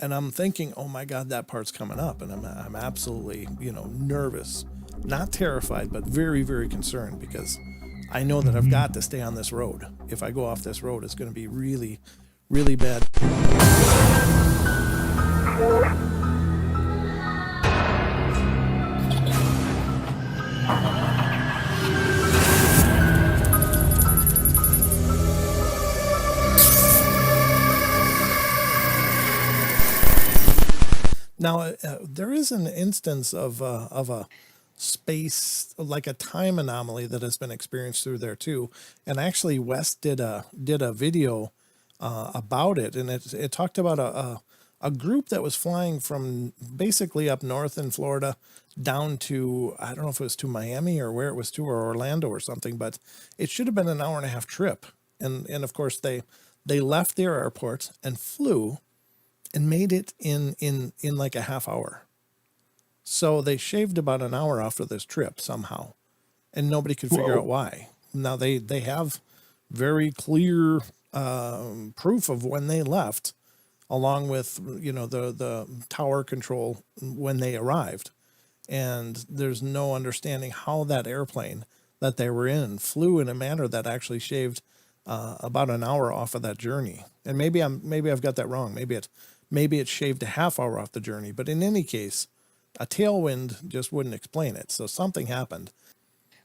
And I'm thinking, oh my God, that part's coming up. And I'm absolutely, nervous, not terrified, but very, very concerned because I know that I've Hmm. got to stay on this road. If I go off this road, it's going to be really, really bad. Now, there is an instance of a space, like a time anomaly that has been experienced through there too. And actually, West did a video about it, and it talked about a group that was flying from basically up north in Florida down to, I don't know if it was to Miami or where it was to, or Orlando or something, but it should have been an hour and a half trip. And of course they left their airport and flew and made it in like a half hour. So they shaved about an hour off of this trip somehow, and nobody could figure out Whoa. why. Now they have very clear proof of when they left, along with the tower control when they arrived, and there's no understanding how that airplane that they were in flew in a manner that actually shaved about an hour off of that journey. And maybe I've got that wrong. Maybe it shaved a half hour off the journey. But in any case, a tailwind just wouldn't explain it. So something happened.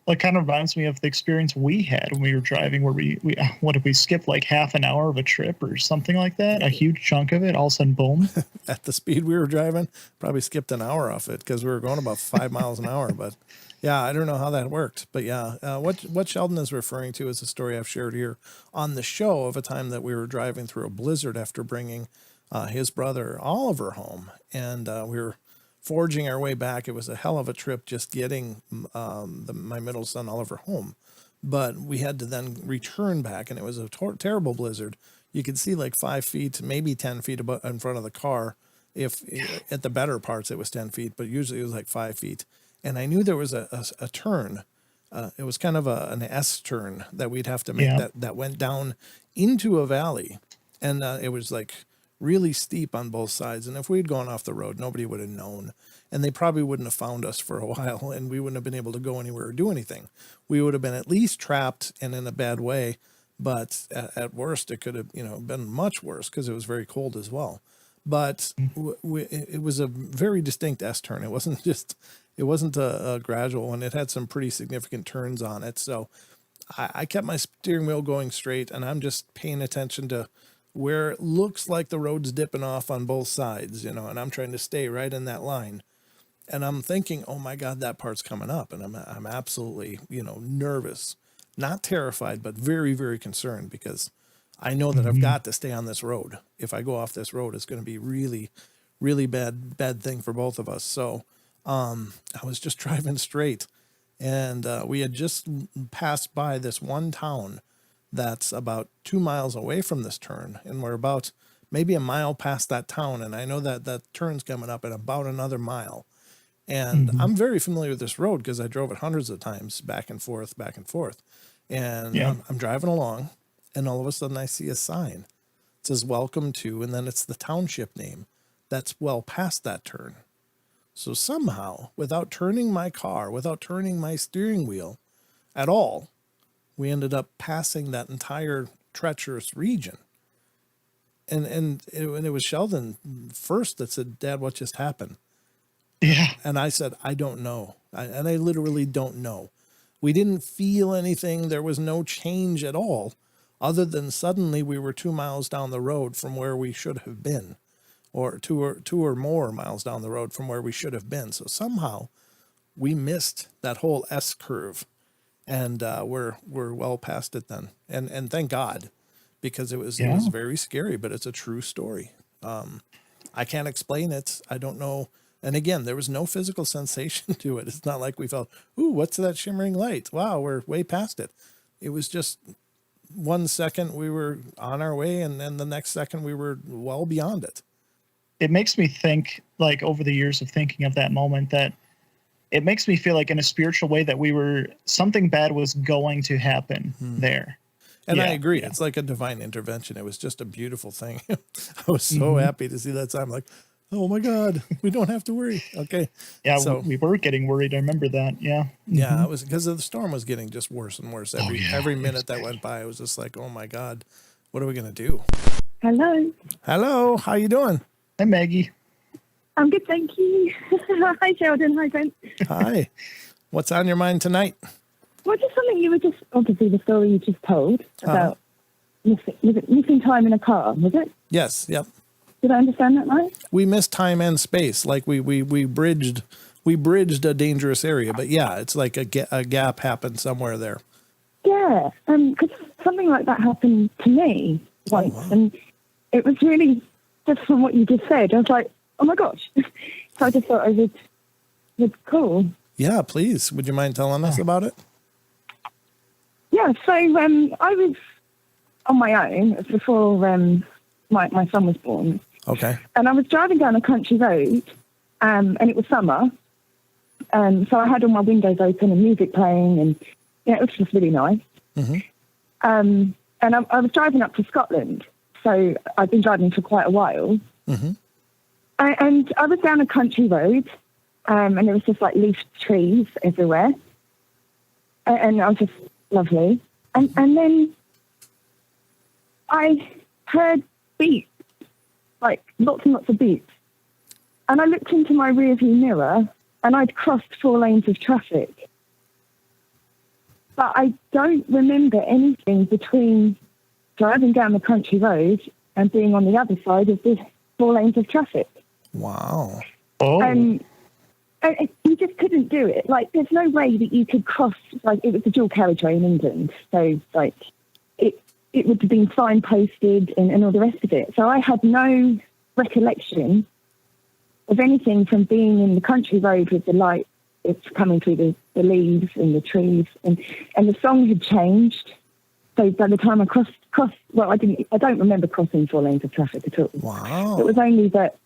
Well, it kind of reminds me of the experience we had when we were driving, where we what did we skip, like half an hour of a trip or something like that? A huge chunk of it, all of a sudden, boom. At the speed we were driving, probably skipped an hour off it because we were going about 5 miles an hour. But yeah, I don't know how that worked. But yeah, what Sheldon is referring to is a story I've shared here on the show of a time that we were driving through a blizzard after bringing his brother Oliver home, and we were forging our way back. It was a hell of a trip just getting my middle son Oliver home, but we had to then return back, and it was a terrible blizzard. You could see like 5 feet, maybe 10 feet in front of the car. If at the better parts it was 10 feet, but usually it was like 5 feet. And I knew there was a turn. It was kind of an S turn that we'd have to make Yeah. that went down into a valley, and it was like really steep on both sides. And if we'd gone off the road, nobody would have known. And they probably wouldn't have found us for a while, and we wouldn't have been able to go anywhere or do anything. We would have been at least trapped and in a bad way. But at worst, it could have, been much worse because it was very cold as well. But it was a very distinct S turn. It wasn't a gradual one. It had some pretty significant turns on it. So I kept my steering wheel going straight, and I'm just paying attention to where it looks like the road's dipping off on both sides, and I'm trying to stay right in that line. And I'm thinking, oh my God, that part's coming up. And I'm absolutely, nervous, not terrified, but very, very concerned because I know that I've Hmm. got to stay on this road. If I go off this road, it's going to be really, really bad thing for both of us. So I was just driving straight, and we had just passed by this one town that's about 2 miles away from this turn, and we're about maybe a mile past that town. And I know that that turn's coming up in about another mile. And Hmm. I'm very familiar with this road because I drove it hundreds of times back and forth, back and forth. And Yeah. I'm driving along, and all of a sudden I see a sign. It says "Welcome to," and then it's the township name that's well past that turn. So somehow, without turning my car, without turning my steering wheel at all, we ended up passing that entire treacherous region. And it was Sheldon first that said, "Dad, what just happened?" Yeah. And I said, "I don't know." And I literally don't know. We didn't feel anything. There was no change at all, other than suddenly we were 2 miles down the road from where we should have been, or two or more miles down the road from where we should have been. So somehow we missed that whole S curve, and we're well past it then. And thank God, because it was Yeah. very scary, but it's a true story. I can't explain it. I don't know. And again, there was no physical sensation to it. It's not like we felt, "Ooh, what's that shimmering light? Wow, we're way past it." It was just 1 second we were on our way, and then the next second we were well beyond it. It makes me think, like, over the years of thinking of that moment, that it makes me feel like in a spiritual way that something bad was going to happen Hmm. there. And I Yeah, agree. yeah. It's like a divine intervention. It was just a beautiful thing. I was so happy to see that sign. I'm like, oh my God, we don't have to worry. Okay. Yeah, So we were getting worried. I remember that. Yeah. yeah, it was because the storm was getting just worse and worse. Oh, yeah. Every It was minute that bad. went by, I was just like, oh my God, what are we gonna do? Hello. Hello, how you doing? Hi, Maggie. I'm good, thank you. Hi, Sheldon. Hi, Brent. Hi. What's on your mind tonight? Well, just something you were just, obviously, the story you just told about missing time in a car, was it? Yes. Yep. Did I understand that right? We missed time and space. Like we bridged a dangerous area. But yeah, it's like a gap happened somewhere there. Yeah, because something like that happened to me once, wow. and it was really, just from what you just said, I was like, oh my gosh. So I just thought I would call. Yeah, please. Would you mind telling us about it? Yeah, so I was on my own. It was before my son was born. Okay. And I was driving down a country road, and it was summer. So I had all my windows open and music playing, and yeah, it was just really nice. Mm-hmm. And I was driving up to Scotland, so I'd been driving for quite a while. Mm-hmm. And I was down a country road, and there was just like leaf trees everywhere, and I was just lovely. And then I heard beeps, like lots and lots of beeps. And I looked into my rearview mirror, and I'd crossed 4 lanes of traffic. But I don't remember anything between driving down the country road and being on the other side of the 4 lanes of traffic. Oh. And you just couldn't do it. Like, there's no way that you could cross, like, it was a dual carriageway in England. So, like, it would have been signposted and all the rest of it. So I had no recollection of anything from being in the country road with the light. It's coming through the leaves and the trees, and the song had changed. So by the time I crossed, well, I don't remember crossing 4 lanes of traffic at all. Wow. It was only that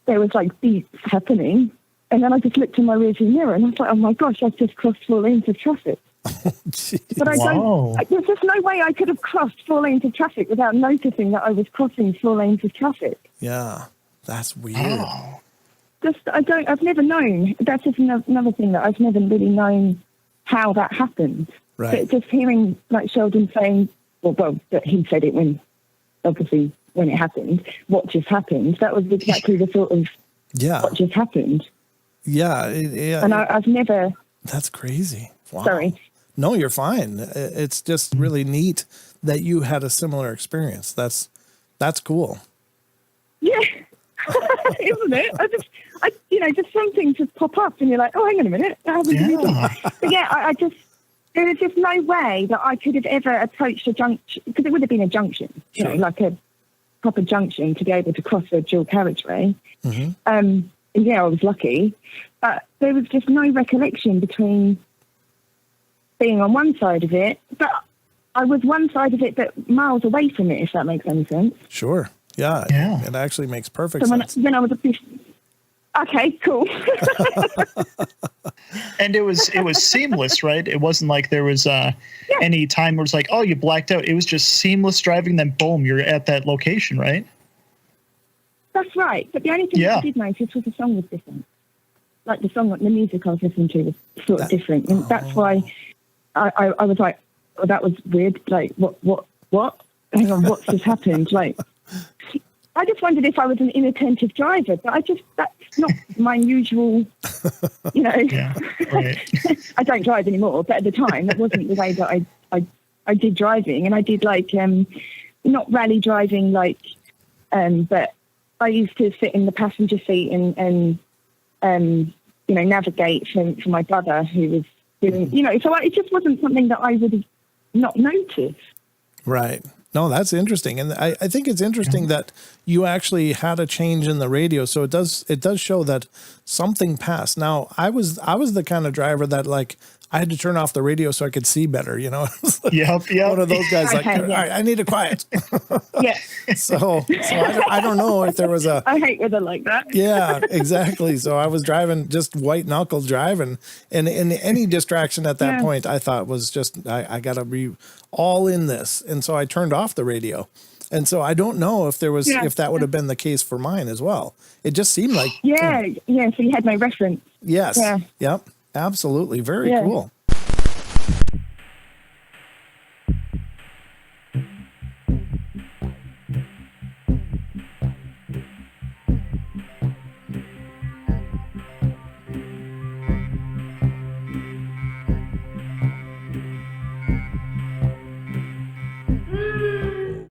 there was like beeps happening, and then I just looked in my rearview mirror, and I was like, oh my gosh, I've just crossed 4 lanes of traffic. But there's just no way I could have crossed 4 lanes of traffic without noticing that I was crossing 4 lanes of traffic. Yeah, that's weird. Oh. I've never known. That's just another thing that I've never really known how that happened. Right. But just hearing like Sheldon saying, well, that he said it when it happened, what just happened, that was exactly the sort of what just happened. Yeah. And I've never. That's crazy. Wow. Sorry. No, you're fine. It's just really neat that you had a similar experience. That's cool. Yeah. Isn't it? Just some things just pop up and you're like, oh, hang on a minute. That happened to me. But yeah, there was just no way that I could have ever approached a junction, because it would have been a junction, Sure. like a proper junction to be able to cross a dual carriageway. Mm-hmm. And yeah, I was lucky, but there was just no recollection between being on one side of it, but I was one side of it, but miles away from it, if that makes any sense. Sure. Yeah. Yeah. It actually makes perfect So sense. when I was a bit, okay, cool. And it was seamless, right? It wasn't like there was any time where it's like, oh, you blacked out. It was just seamless driving, then boom, you're at that location, right? That's right. But the only thing I did notice was the song was different. Like the music I was listening to was sort of different. And that's why I was like, oh, that was weird. Like, what? Hang on, what's just happened? Like, I just wondered if I was an inattentive driver, but that's not my usual, Yeah, right. I don't drive anymore, but at the time, that wasn't the way that I did driving. And I did like, not rally driving, like, but I used to sit in the passenger seat and navigate for my brother who was doing, so it just wasn't something that I would have not noticed. Right. No, that's interesting. And I think it's interesting that you actually had a change in the radio. So it does show that something passed. Now I was the kind of driver that like I had to turn off the radio so I could see better, you know. Yep. One of those guys like, Okay, all yeah. right, I need to quiet. Yeah. So I don't know if there was a, I hate weather like that. yeah, exactly. So I was driving, just white knuckle driving, and any distraction at that Yeah. point I thought was just, I got to be all in this. And so I turned off the radio. And so I don't know if there was, Yeah. if that would have been the case for mine as well. It just seemed like, Yeah. Yeah. So you had no reference. yes. Yeah. Yep. Absolutely. Very Yeah. cool.